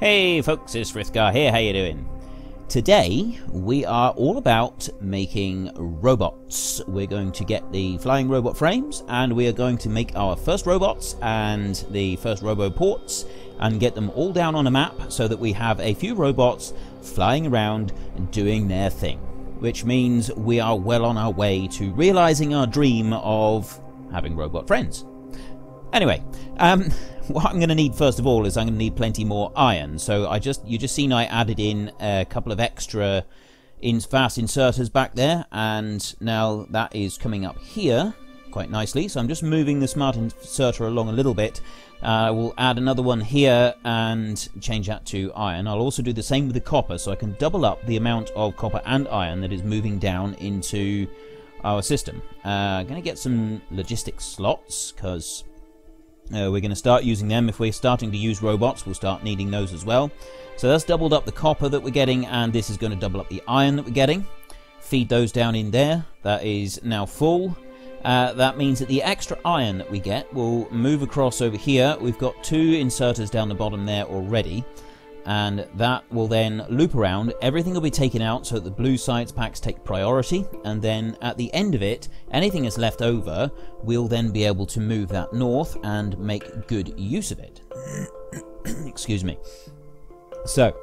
Hey folks, it's Frithgar here, how you doing? Today we are all about making robots. We're going to get the flying robot frames and we are going to make our first robots and the first roboports and get them all down on a map so that we have a few robots flying around and doing their thing. Which means we are well on our way to realizing our dream of having robot friends. Anyway, what I'm going to need first of all is I'm going to need plenty more iron. So you just seen I added in a couple of extra fast inserters back there, and now that is coming up here quite nicely. So I'm just moving the smart inserter along a little bit. We'll add another one here and change that to iron. I'll also do the same with the copper, so I can double up the amount of copper and iron that is moving down into our system. I'm going to get some logistics slots because we're going to start using them. If we're starting to use robots, we'll start needing those as well. So that's doubled up the copper that we're getting, and this is going to double up the iron that we're getting. Feed those down in there. That is now full. That means that the extra iron that we get will move across over here. We've got two inserters down the bottom there already, and that will then loop around. Everything will be taken out so that the blue science packs take priority, and then at the end of it, anything that's left over, we'll then be able to move that north and make good use of it. Excuse me. So,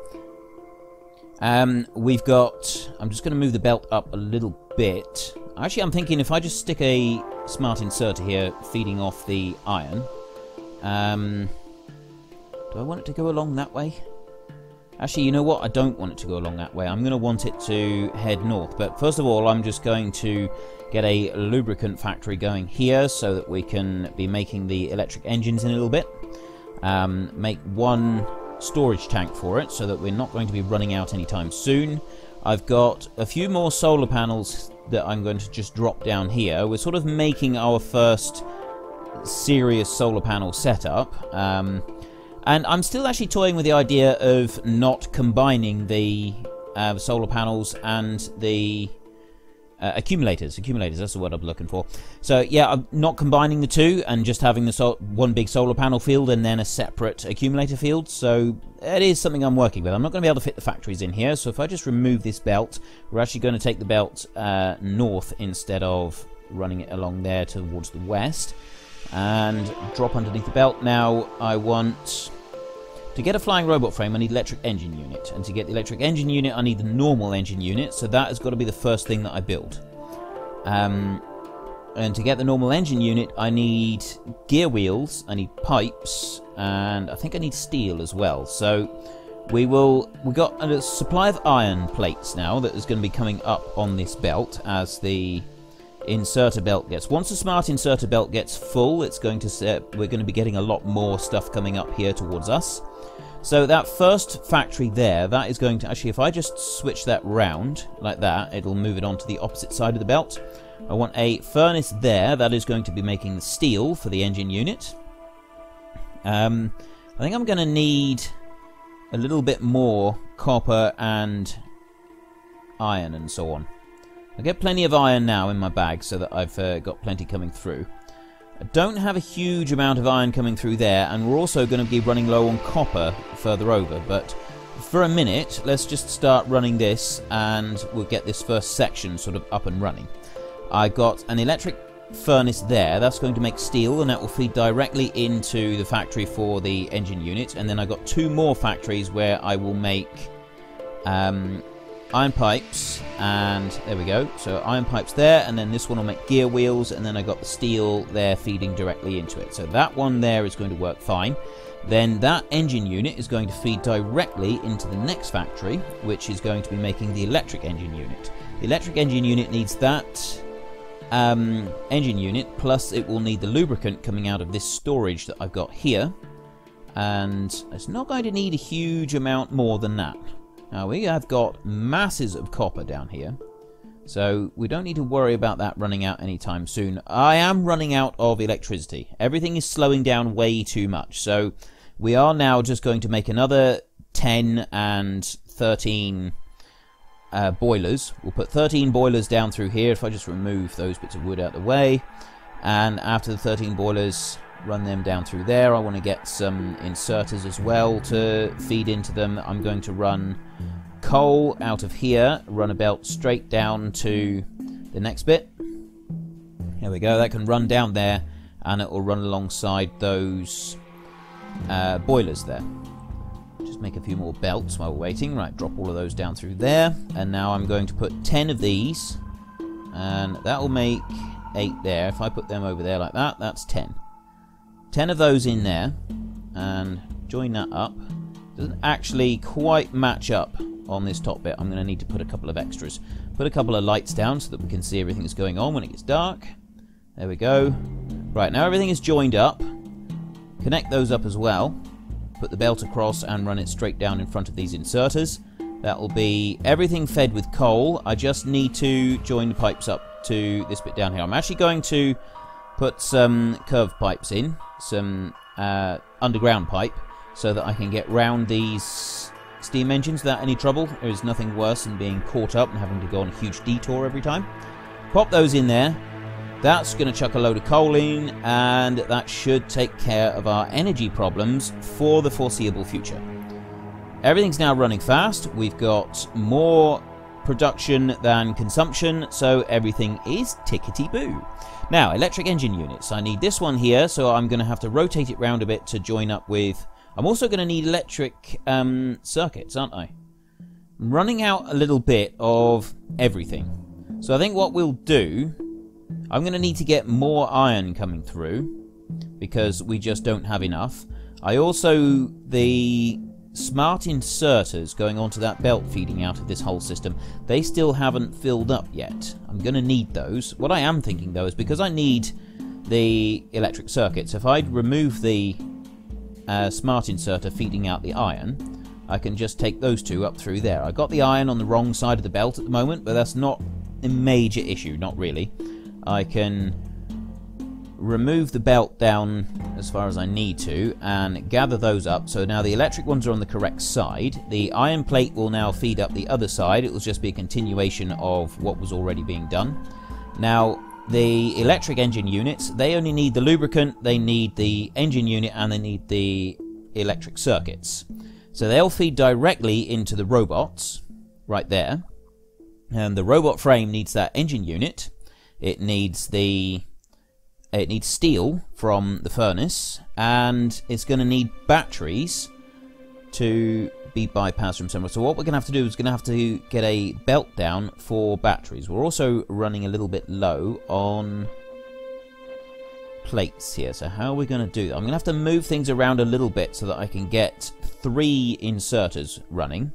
we've got... I'm just going to move the belt up a little bit. Actually, I'm thinking if I just stick a smart inserter here feeding off the iron, do I want it to go along that way? Actually, you know what? I don't want it to go along that way. I'm going to want it to head north. But first of all, I'm just going to get a lubricant factory going here so that we can be making the electric engines in a little bit. Make one storage tank for it so that we're not going to be running out anytime soon. I've got a few more solar panels that I'm going to just drop down here. We're sort of making our first serious solar panel setup. And I'm still actually toying with the idea of not combining the solar panels and the accumulators. Accumulators, that's the word I'm looking for. So yeah, I'm not combining the two and just having the one big solar panel field and then a separate accumulator field. So it is something I'm working with. I'm not going to be able to fit the factories in here. So if I just remove this belt, we're actually going to take the belt north instead of running it along there towards the west. And drop underneath the belt. Now I want to get a flying robot frame. I need electric engine unit, and to get the electric engine unit I need the normal engine unit, so that has got to be the first thing that I build. And to get the normal engine unit I need gear wheels, I need pipes, and I think I need steel as well. So we've got a supply of iron plates now that is going to be coming up on this belt as the inserter belt gets. Once the smart inserter belt gets full, it's going to we're going to be getting a lot more stuff coming up here towards us. So that first factory there, that is going to actually, if I just switch that round like that, it'll move it onto the opposite side of the belt. I want a furnace there that is going to be making the steel for the engine unit. I think I'm going to need a little bit more copper and iron and so on. I get plenty of iron now in my bag so that I've got plenty coming through. I don't have a huge amount of iron coming through there, and we're also going to be running low on copper further over. But for a minute, let's just start running this and we'll get this first section sort of up and running. I got an electric furnace there. That's going to make steel, and that will feed directly into the factory for the engine unit. And then I got two more factories where I will make iron pipes, and there we go. So iron pipes there, and then this one will make gear wheels, and then I got the steel there feeding directly into it. So that one there is going to work fine. Then that engine unit is going to feed directly into the next factory, which is going to be making the electric engine unit. The electric engine unit needs that engine unit, plus it will need the lubricant coming out of this storage that I've got here, and it's not going to need a huge amount more than that. Now we have got masses of copper down here, so we don't need to worry about that running out anytime soon. I am running out of electricity. Everything is slowing down way too much, so we are now just going to make another 10 and 13 boilers. We'll put 13 boilers down through here if I just remove those bits of wood out of the way. And after the 13 boilers, run them down through there. I want to get some inserters as well to feed into them. I'm going to run coal out of here, run a belt straight down to the next bit. There we go, that can run down there, and it will run alongside those boilers there. Just make a few more belts while we're waiting. Right, drop all of those down through there, and now I'm going to put 10 of these, and that will make 8 there. If I put them over there like that, that's 10. 10 of those in there, and join that up. Doesn't actually quite match up on this top bit. I'm going to need to put a couple of extras. Put a couple of lights down so that we can see everything that's going on when it gets dark. There we go. Right, now everything is joined up. Connect those up as well. Put the belt across and run it straight down in front of these inserters. That will be everything fed with coal. I just need to join the pipes up to this bit down here. I'm actually going to put some curved pipes in, some underground pipe, so that I can get round these steam engines without any trouble. There is nothing worse than being caught up and having to go on a huge detour every time. Pop those in there. That's going to chuck a load of coal in, and that should take care of our energy problems for the foreseeable future. Everything's now running fast. We've got more production than consumption, so everything is tickety-boo. Now, electric engine units. I need this one here, so I'm going to have to rotate it round a bit to join up with... I'm also going to need electric circuits, aren't I? I'm running out a little bit of everything. So I think what we'll do... I'm going to need to get more iron coming through, because we just don't have enough. I also... the smart inserters going onto that belt feeding out of this whole system, they still haven't filled up yet. I'm going to need those. What I am thinking, though, is because I need the electric circuits, if I remove the smart inserter feeding out the iron, I can just take those two up through there. I got the iron on the wrong side of the belt at the moment, but that's not a major issue, not really. I can remove the belt down as far as I need to and gather those up. So now the electric ones are on the correct side. The iron plate will now feed up the other side. It will just be a continuation of what was already being done. Now the electric engine units, they only need the lubricant, they need the engine unit, and they need the electric circuits. So they'll feed directly into the robots right there. And the robot frame needs that engine unit. It needs steel from the furnace, and it's going to need batteries to be bypassed from somewhere. So what we're going to have to do is going to have to get a belt down for batteries. We're also running a little bit low on plates here. So how are we going to do that? I'm going to have to move things around a little bit so that I can get 3 inserters running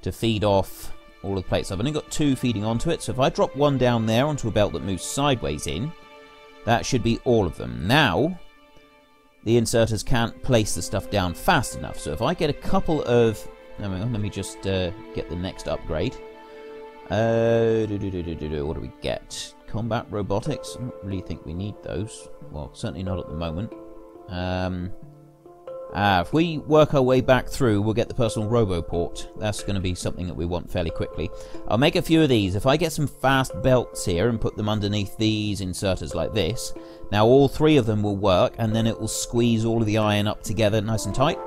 to feed off all of the plates. I've only got 2 feeding onto it, so if I drop one down there onto a belt that moves sideways in, that should be all of them. Now, the inserters can't place the stuff down fast enough, so if I get a couple of... Hang on, let me just get the next upgrade. What do we get? Combat robotics? I don't really think we need those. Well, certainly not at the moment. If we work our way back through, we'll get the personal roboport. That's going to be something that we want fairly quickly. I'll make a few of these. If I get some fast belts here and put them underneath these inserters like this, now all 3 of them will work, and then it will squeeze all of the iron up together nice and tight.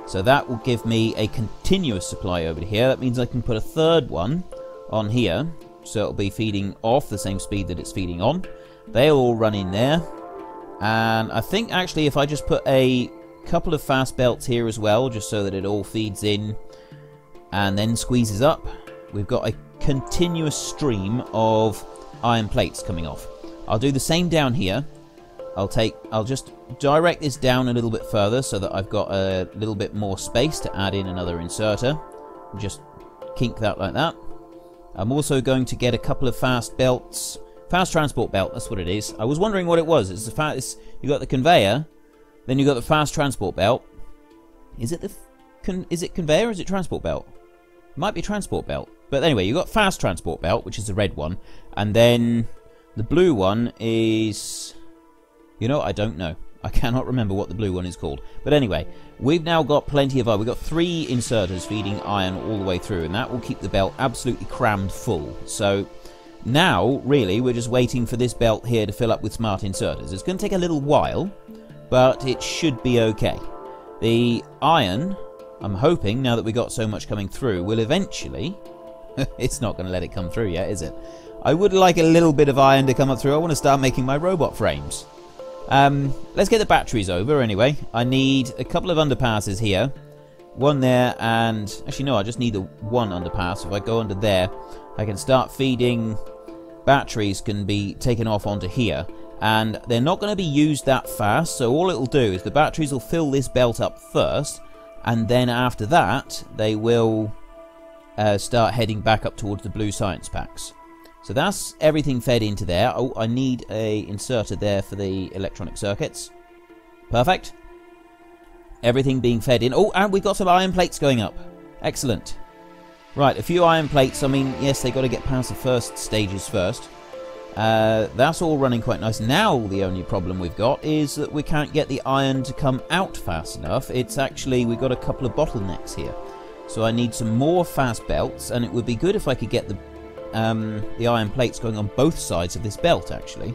So that will give me a continuous supply over here. That means I can put a 3rd one on here, so it'll be feeding off the same speed that it's feeding on. They'll all run in there. And I think actually if I just put a couple of fast belts here as well, just so that it all feeds in and then squeezes up, we've got a continuous stream of iron plates coming off. I'll do the same down here. I'll just direct this down a little bit further so that I've got a little bit more space to add in another inserter. Just kink that like that. I'm also going to get a couple of fast belts. Fast transport belt, that's what it is. I was wondering what it was. You got the conveyor, then you got the fast transport belt. Is it conveyor or is it transport belt? It might be transport belt. But anyway, you got fast transport belt, which is the red one, and then the blue one is... You know, I don't know. I cannot remember what the blue one is called. But anyway, we've now got plenty of iron. We've got 3 inserters feeding iron all the way through, and that will keep the belt absolutely crammed full. So now, really, we're just waiting for this belt here to fill up with smart inserters. It's going to take a little while, but it should be okay. The iron, I'm hoping, now that we got so much coming through, will eventually... It's not going to let it come through yet, is it? I would like a little bit of iron to come up through. I want to start making my robot frames. Let's get the batteries over anyway. I need a couple of underpasses here. One there, and... Actually, no, I just need the one underpass. If I go under there, I can start feeding... Batteries can be taken off onto here. And they're not going to be used that fast, so all it'll do is the batteries will fill this belt up first, and then after that, they will start heading back up towards the blue science packs. So that's everything fed into there. Oh, I need a inserter there for the electronic circuits. Perfect. Everything being fed in. Oh, and we've got some iron plates going up. Excellent. Right, a few iron plates. I mean, yes, they've got to get past the first stages first. That's all running quite nice. Now the only problem we've got is that we can't get the iron to come out fast enough. It's actually, we've got a couple of bottlenecks here. So I need some more fast belts, and it would be good if I could get the iron plates going on both sides of this belt, actually.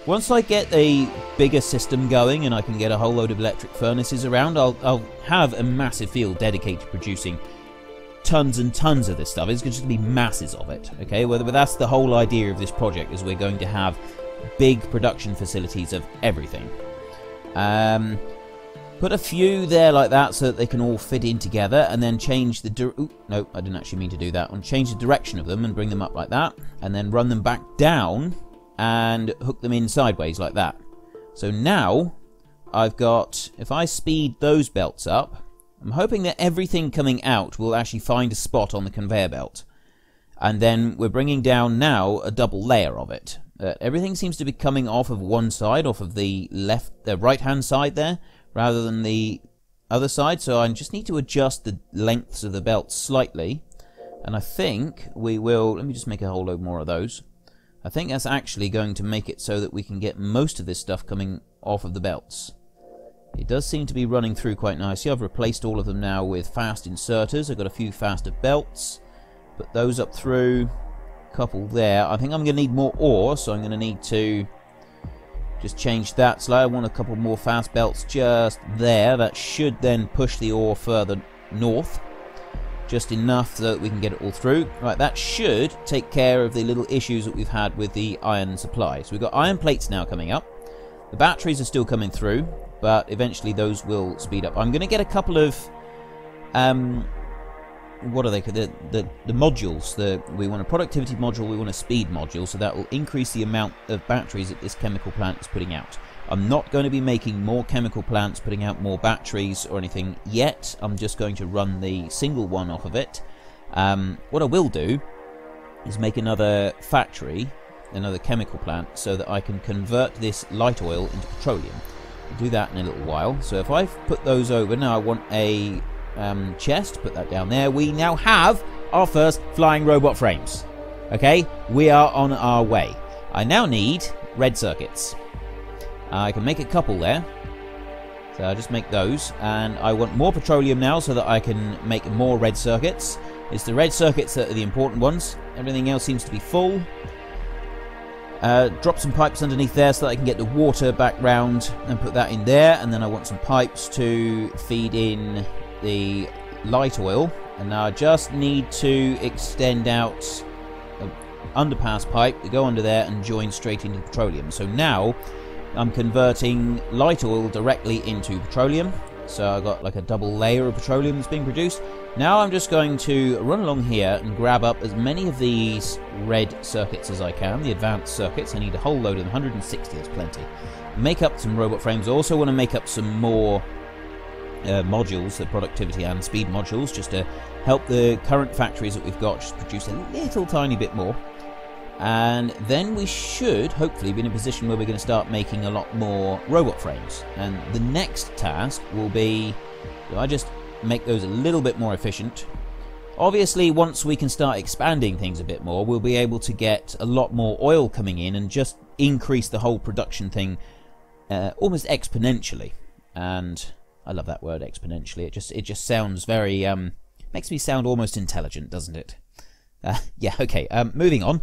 Once I get a bigger system going and I can get a whole load of electric furnaces around, I'll have a massive field dedicated to producing tons and tons of this stuff. It's just going to be masses of it, okay? But that's the whole idea of this project, is we're going to have big production facilities of everything. Put a few there like that so that they can all fit in together, and then change the... no, I didn't actually mean to do that one. Change the direction of them and bring them up like that, and then run them back down and hook them in sideways like that. So now I've got... If I speed those belts up, I'm hoping that everything coming out will actually find a spot on the conveyor belt. And then we're bringing down now a double layer of it. Everything seems to be coming off of one side, off of the right-hand side there, rather than the other side. So I just need to adjust the lengths of the belt slightly. And I think we will... Let me just make a whole load more of those. I think that's actually going to make it so that we can get most of this stuff coming off of the belts. It does seem to be running through quite nicely. I've replaced all of them now with fast inserters. I've got a few faster belts. Put those up through. A couple there. I think I'm going to need more ore, so I'm going to need to just change that slightly. I want a couple more fast belts just there. That should then push the ore further north. Just enough so that we can get it all through. Right, that should take care of the little issues that we've had with the iron supply. So we've got iron plates now coming up. The batteries are still coming through, but eventually those will speed up. I'm going to get a couple of, what are they called? The modules. We want a productivity module, we want a speed module, so that will increase the amount of batteries that this chemical plant is putting out. I'm not going to be making more chemical plants, putting out more batteries or anything yet. I'm just going to run the single one off of it. What I will do is make another factory, another chemical plant, so that I can convert this light oil into petroleum. I'll do that in a little while. So if I put those over, now I want a chest, put that down there. We now have our first flying robot frames. Okay, we are on our way. I now need red circuits. I can make a couple there. So I'll just make those. And I want more petroleum now so that I can make more red circuits. It's the red circuits that are the important ones. Everything else seems to be full. Drop some pipes underneath there so that I can get the water back round and put that in there. And then I want some pipes to feed in the light oil. And now I just need to extend out an underpass pipe to go under there and join straight into the petroleum. So now I'm converting light oil directly into petroleum. So I've got like a double layer of petroleum that's being produced. Now I'm just going to run along here and grab up as many of these red circuits as I can, the advanced circuits. I need a whole load of them, 160, that's plenty. Make up some robot frames. I also want to make up some more modules, the productivity and speed modules, just to help the current factories that we've got just produce a little tiny bit more. And then we should hopefully be in a position where we're going to start making a lot more robot frames. And the next task will be, do I just make those a little bit more efficient? Obviously, once we can start expanding things a bit more, we'll be able to get a lot more oil coming in and just increase the whole production thing almost exponentially. And I love that word, exponentially. It just sounds very makes me sound almost intelligent, doesn't it? Yeah, okay, moving on.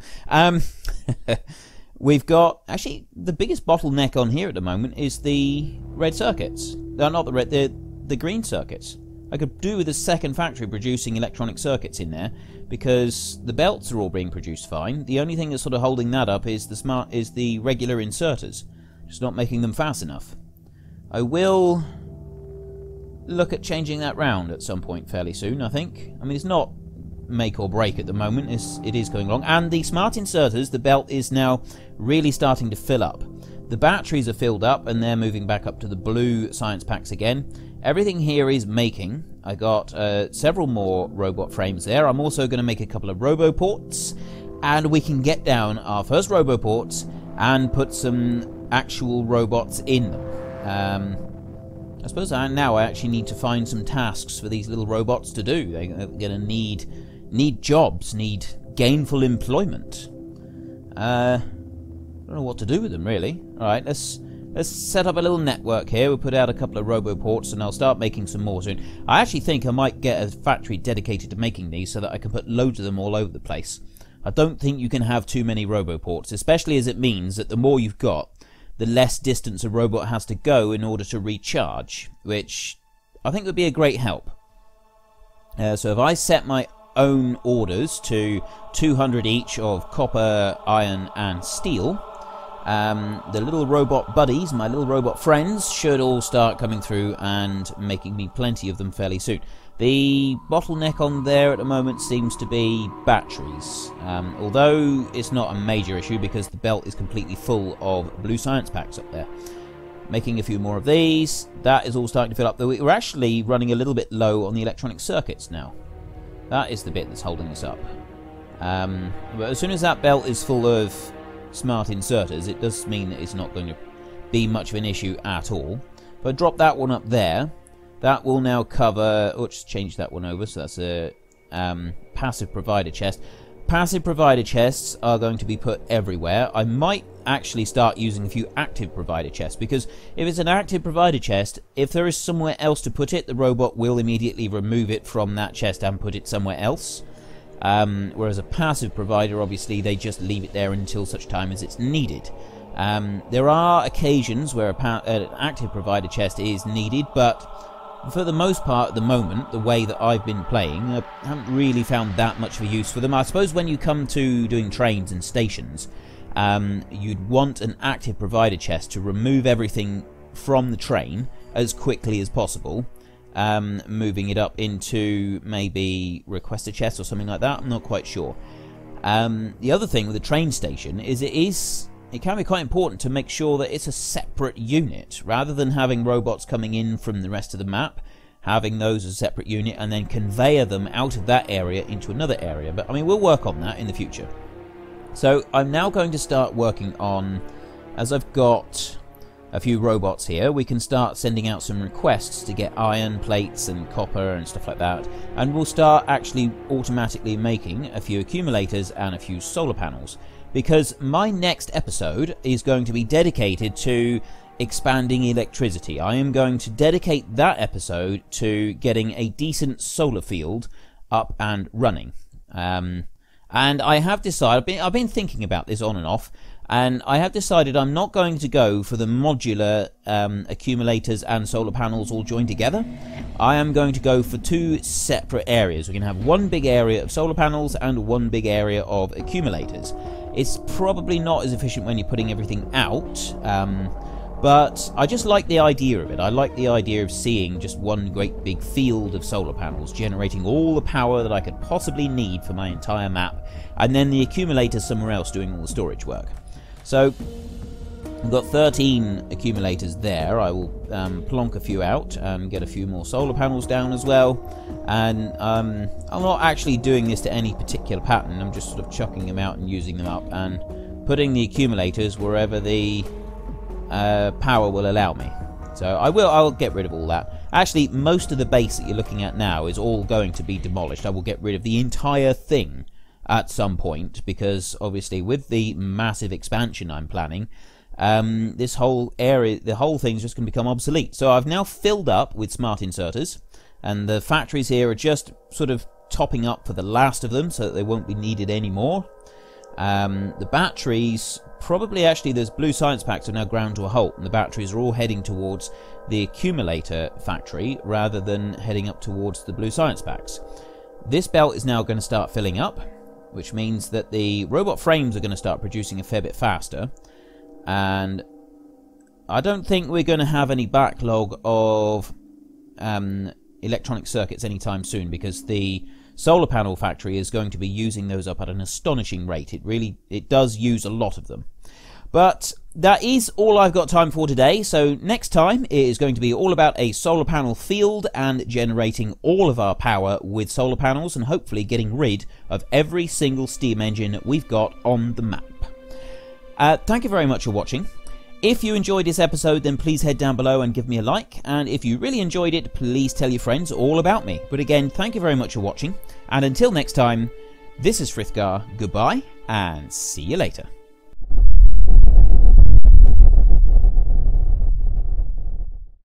We've got, actually, the biggest bottleneck on here at the moment is the red circuits. Not the red, the green circuits. I could do with a second factory producing electronic circuits in there, because the belts are all being produced fine. The only thing that's sort of holding that up is the regular inserters, just not making them fast enough. I will look at changing that round at some point fairly soon, I think. I mean, it's not make or break at the moment, it is going along. And the smart inserters, the belt is now really starting to fill up. The batteries are filled up and they're moving back up to the blue science packs again. Everything here is making. I got several more robot frames there. I'm also going to make a couple of roboports, and we can get down our first roboports and put some actual robots in them. I suppose now I actually need to find some tasks for these little robots to do. They're going to need jobs, need gainful employment. I don't know what to do with them, really. Alright, let's set up a little network here. We'll put out a couple of roboports and I'll start making some more soon. I actually think I might get a factory dedicated to making these so that I can put loads of them all over the place. I don't think you can have too many roboports, especially as it means that the more you've got, the less distance a robot has to go in order to recharge, which I think would be a great help. So if I set my own orders to 200 each of copper, iron and steel, the little robot buddies, my little robot friends, should all start coming through and making me plenty of them fairly soon. The bottleneck on there at the moment seems to be batteries, although it's not a major issue because the belt is completely full of blue science packs up there. Making a few more of these, that is all starting to fill up, though we're actually running a little bit low on the electronic circuits now. That is the bit that's holding us up. But as soon as that belt is full of smart inserters, it does mean that it's not going to be much of an issue at all. If I drop that one up there, that will now cover... Oh, just change that one over, so that's a passive provider chest. Passive provider chests are going to be put everywhere. I might actually start using a few active provider chests, because if it's an active provider chest, if there is somewhere else to put it, the robot will immediately remove it from that chest and put it somewhere else. Whereas a passive provider, obviously, they just leave it there until such time as it's needed. There are occasions where an active provider chest is needed, but for the most part at the moment, the way that I've been playing, I haven't really found that much of a use for them. I suppose when you come to doing trains and stations, you'd want an active provider chest to remove everything from the train as quickly as possible, moving it up into maybe requester chests or something like that. I'm not quite sure. The other thing with the train station is it can be quite important to make sure that it's a separate unit, rather than having robots coming in from the rest of the map, having those as a separate unit and then conveyor them out of that area into another area. But I mean, we'll work on that in the future. So I'm now going to start working on, as I've got a few robots here, we can start sending out some requests to get iron plates and copper and stuff like that, and we'll start actually automatically making a few accumulators and a few solar panels. Because my next episode is going to be dedicated to expanding electricity. I am going to dedicate that episode to getting a decent solar field up and running. And I have decided, I've been thinking about this on and off, and I have decided I'm not going to go for the modular accumulators and solar panels all joined together. I am going to go for two separate areas. We're going to have one big area of solar panels and one big area of accumulators. It's probably not as efficient when you're putting everything out, but I just like the idea of it. I like the idea of seeing just one great big field of solar panels generating all the power that I could possibly need for my entire map, and then the accumulators somewhere else doing all the storage work. So I've got 13 accumulators there. I will plonk a few out and get a few more solar panels down as well. And I'm not actually doing this to any particular pattern. I'm just sort of chucking them out and using them up and putting the accumulators wherever the power will allow me. So I'll get rid of all that. Actually, most of the base that you're looking at now is all going to be demolished. I will get rid of the entire thing at some point, because obviously with the massive expansion I'm planning, this whole area, the whole thing's just going to become obsolete. So I've now filled up with smart inserters, and the factories here are just sort of topping up for the last of them so that they won't be needed anymore. The batteries, probably actually those blue science packs are now ground to a halt, and the batteries are all heading towards the accumulator factory rather than heading up towards the blue science packs. This belt is now going to start filling up, which means that the robot frames are going to start producing a fair bit faster, and I don't think we're going to have any backlog of electronic circuits anytime soon, because the solar panel factory is going to be using those up at an astonishing rate. It does use a lot of them. But that is all I've got time for today, so next time it is going to be all about a solar panel field and generating all of our power with solar panels, and hopefully getting rid of every single steam engine we've got on the map. Thank you very much for watching. If you enjoyed this episode, then please head down below and give me a like, and if you really enjoyed it, please tell your friends all about me. But again, thank you very much for watching, and until next time, this is Frithgar, goodbye, and see you later.